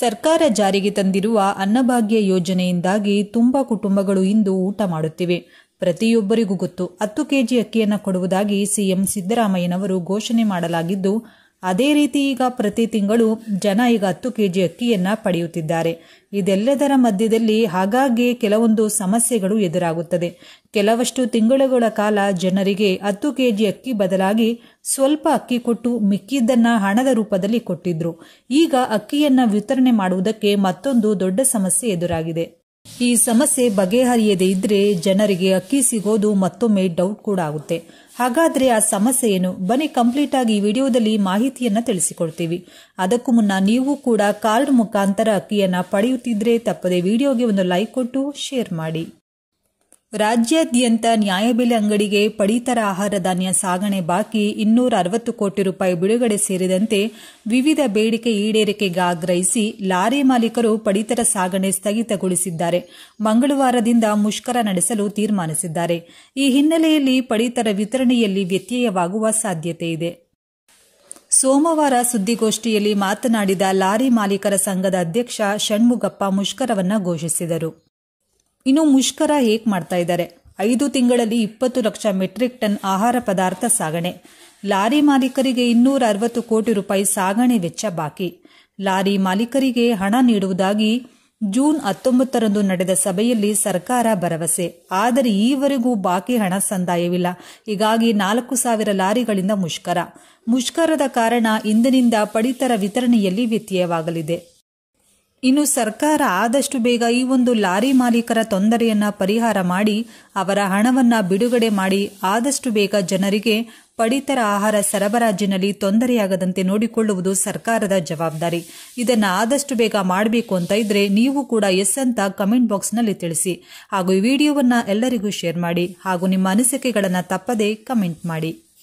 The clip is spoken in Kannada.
ಸರ್ಕಾರ ಜಾರಿಗೆ ತಂದಿರುವ ಅನ್ನಭಾಗ್ಯ ಯೋಜನೆಯಿಂದಾಗಿ ತುಂಬಾ ಕುಟುಂಬಗಳು ಇಂದು ಊಟ ಮಾಡುತ್ತಿವೆ. ಪ್ರತಿಯೊಬ್ಬರಿಗೂ ಗೊತ್ತು 10 ಕೆಜಿ ಅಕ್ಕಿಯನ್ನು ಕೊಡುವುದಾಗಿ ಸಿಎಂ ಸಿದ್ದರಾಮಯ್ಯನವರು ಘೋಷಣೆ ಮಾಡಲಾಗಿದ್ದು, ಅದೇ ರೀತಿ ಈಗ ಪ್ರತಿ ತಿಂಗಳು ಜನ ಈಗ 10 ಕೆಜಿ ಅಕ್ಕಿಯನ್ನ ಪಡೆಯುತ್ತಿದ್ದಾರೆ. ಇದೆಲ್ಲದರ ಮಧ್ಯದಲ್ಲಿ ಆಗಾಗ್ಗೆ ಕೆಲವೊಂದು ಸಮಸ್ಯೆಗಳು ಎದುರಾಗುತ್ತದೆ. ಕೆಲವಷ್ಟು ತಿಂಗಳುಗಳ ಕಾಲ ಜನರಿಗೆ 10 ಕೆಜಿ ಅಕ್ಕಿ ಬದಲಾಗಿ ಸ್ವಲ್ಪ ಅಕ್ಕಿ ಕೊಟ್ಟು ಮಿಕ್ಕಿದ್ದನ್ನ ಹಣದ ರೂಪದಲ್ಲಿ ಕೊಟ್ಟಿದ್ರು. ಈಗ ಅಕ್ಕಿಯನ್ನ ವಿತರಣೆ ಮಾಡುವುದಕ್ಕೆ ಮತ್ತೊಂದು ದೊಡ್ಡ ಸಮಸ್ಯೆ ಎದುರಾಗಿದೆ. ಈ ಸಮಸ್ಯೆ ಬಗೆಹರಿಯದೇ ಇದ್ರೆ ಜನರಿಗೆ ಅಕ್ಕಿ ಸಿಗೋದು ಮತ್ತೊಮ್ಮೆ ಡೌಟ್ ಕೂಡ ಆಗುತ್ತೆ. ಹಾಗಾದ್ರೆ ಆ ಸಮಸ್ಯೆ ಏನು? ಬನ್ನಿ ಕಂಪ್ಲೀಟ್ ಆಗಿ ಈ ವಿಡಿಯೋದಲ್ಲಿ ಮಾಹಿತಿಯನ್ನ ತಿಳಿಸಿಕೊಡ್ತೀವಿ. ಅದಕ್ಕೂ ಮುನ್ನ ನೀವು ಕೂಡ ಕಾರ್ಡ್ ಮುಖಾಂತರ ಅಕ್ಕಿಯನ್ನ ಪಡೆಯುತ್ತಿದ್ರೆ ತಪ್ಪದೆ ವಿಡಿಯೋಗೆ ಒಂದು ಲೈಕ್ ಕೊಟ್ಟು ಶೇರ್ ಮಾಡಿ. ರಾಜ್ಯಾದ್ಯಂತ ನ್ಯಾಯಬೆಲೆ ಅಂಗಡಿಗೆ ಪಡಿತರ ಆಹಾರ ಧಾನ್ಯ ಸಾಗಣೆ ಬಾಕಿ 260 ಕೋಟಿ ರೂಪಾಯಿ ಬಿಡುಗಡೆ ಸೇರಿದಂತೆ ವಿವಿಧ ಬೇಡಿಕೆ ಈಡೇರಿಕೆಗೆ ಆಗ್ರಹಿಸಿ ಲಾರಿ ಮಾಲೀಕರು ಪಡಿತರ ಸಾಗಣೆ ಸ್ಥಗಿತಗೊಳಿಸಿದ್ದಾರೆ. ಮಂಗಳವಾರದಿಂದ ಮುಷ್ಕರ ನಡೆಸಲು ತೀರ್ಮಾನಿಸಿದ್ದಾರೆ. ಈ ಹಿನ್ನೆಲೆಯಲ್ಲಿ ಪಡಿತರ ವಿತರಣೆಯಲ್ಲಿ ವ್ಯತ್ಯಯವಾಗುವ ಸಾಧ್ಯತೆ ಇದೆ. ಸೋಮವಾರ ಸುದ್ದಿಗೋಷ್ಠಿಯಲ್ಲಿ ಮಾತನಾಡಿದ ಲಾರಿ ಮಾಲೀಕರ ಸಂಘದ ಅಧ್ಯಕ್ಷ ಷಣ್ಮುಗಪ್ಪ ಮುಷ್ಕರವನ್ನ ಘೋಷಿಸಿದರು. ಇನ್ನು ಮುಷ್ಕರ ಹೇಗೆ ಮಾಡ್ತಾ ಇದ್ದಾರೆ? 5 ತಿಂಗಳಲ್ಲಿ 20 ಲಕ್ಷ ಮೆಟ್ರಿಕ್ ಟನ್ ಆಹಾರ ಪದಾರ್ಥ ಸಾಗಣೆ. ಲಾರಿ ಮಾಲೀಕರಿಗೆ 260 ಕೋಟಿ ರೂಪಾಯಿ ಸಾಗಣೆ ವೆಚ್ಚ ಬಾಕಿ. ಲಾರಿ ಮಾಲೀಕರಿಗೆ ಹಣ ನೀಡುವುದಾಗಿ ಜೂನ್ 19ರಂದು ನಡೆದ ಸಭೆಯಲ್ಲಿ ಸರ್ಕಾರ ಭರವಸೆ. ಆದರೆ ಈವರೆಗೂ ಬಾಕಿ ಹಣ ಸಂದಾಯವಿಲ್ಲ. ಹೀಗಾಗಿ 4,000 ಲಾರಿಗಳಿಂದ ಮುಷ್ಕರದ ಕಾರಣ ಇಂದಿನಿಂದ ಪಡಿತರ ವಿತರಣೆಯಲ್ಲಿ ವ್ಯತ್ಯಯವಾಗಲಿದೆ. ಇನ್ನು ಸರ್ಕಾರ ಆದಷ್ಟು ಬೇಗ ಈ ಒಂದು ಲಾರಿ ಮಾಲೀಕರ ತೊಂದರೆಯನ್ನ ಪರಿಹಾರ ಮಾಡಿ ಅವರ ಹಣವನ್ನ ಬಿಡುಗಡೆ ಮಾಡಿ ಆದಷ್ಟು ಬೇಗ ಜನರಿಗೆ ಪಡಿತರ ಆಹಾರ ಸರಬರಾಜಿನಲ್ಲಿ ತೊಂದರೆಯಾಗದಂತೆ ನೋಡಿಕೊಳ್ಳುವುದು ಸರ್ಕಾರದ ಜವಾಬ್ದಾರಿ. ಇದನ್ನ ಆದಷ್ಟು ಬೇಗ ಮಾಡಬೇಕು ಅಂತ ಇದ್ರೆ ನೀವು ಕೂಡ ಎಸ್ ಅಂತ ಕಮೆಂಟ್ ಬಾಕ್ಸ್ನಲ್ಲಿ ತಿಳಿಸಿ. ಹಾಗೂ ಈ ವಿಡಿಯೋವನ್ನ ಎಲ್ಲರಿಗೂ ಶೇರ್ ಮಾಡಿ ಹಾಗೂ ನಿಮ್ಮ ಅನಿಸಿಕೆಗಳನ್ನ ತಪ್ಪದೇ ಕಮೆಂಟ್ ಮಾಡಿ.